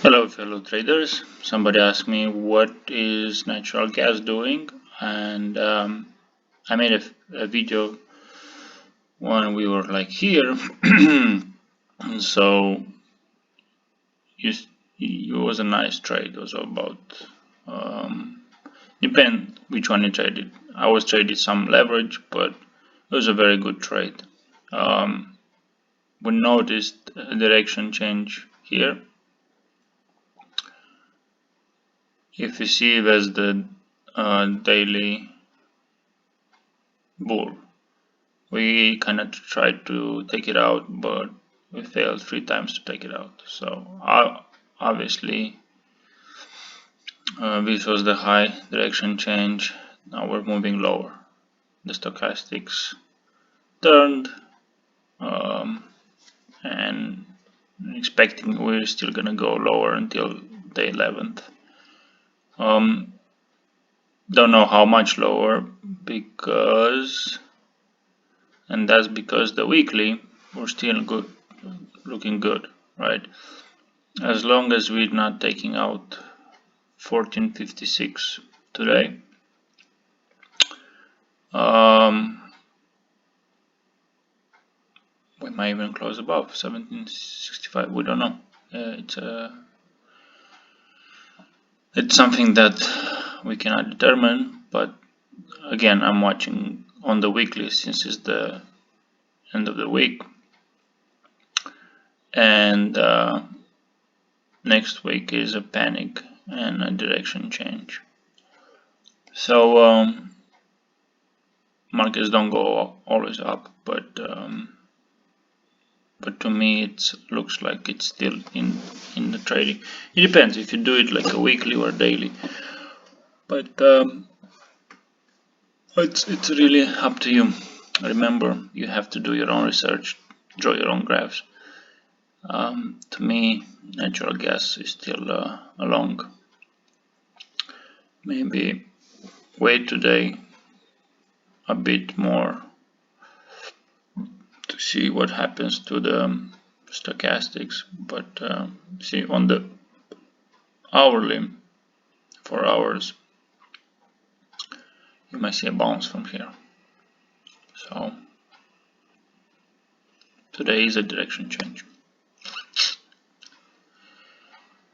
Hello, fellow traders. Somebody asked me what is natural gas doing, and I made a video when we were like here. And so it was a nice trade. It was about depend which one you traded. I was traded some leverage, but it was a very good trade. Um, we noticed a direction change here. If you see, there's the daily bull. We kind of tried to take it out, but we failed 3 times to take it out. So obviously this was the high direction change. Now we're moving lower. The stochastics turned, and expecting we're still gonna go lower until day 11th. Don't know how much lower, because and that's because the weekly we're still good, looking good, right? As long as we're not taking out 1456 today, we might even close above 1765. We don't know. It's something that we cannot determine, but again, I'm watching on the weekly since it's the end of the week, and next week is a panic and a direction change. So markets don't go always up, but to me it looks like it's still in the trading. It depends if you do it like a weekly or daily, but it's really up to you. Remember, you have to do your own research, draw your own graphs. To me, natural gas is still a long. Maybe wait today a bit more to see what happens to the stochastics, but see on the hourly, 4 hours, you might see a bounce from here. So today is a direction change.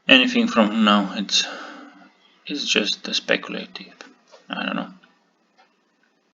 Anything from now, it's just speculative.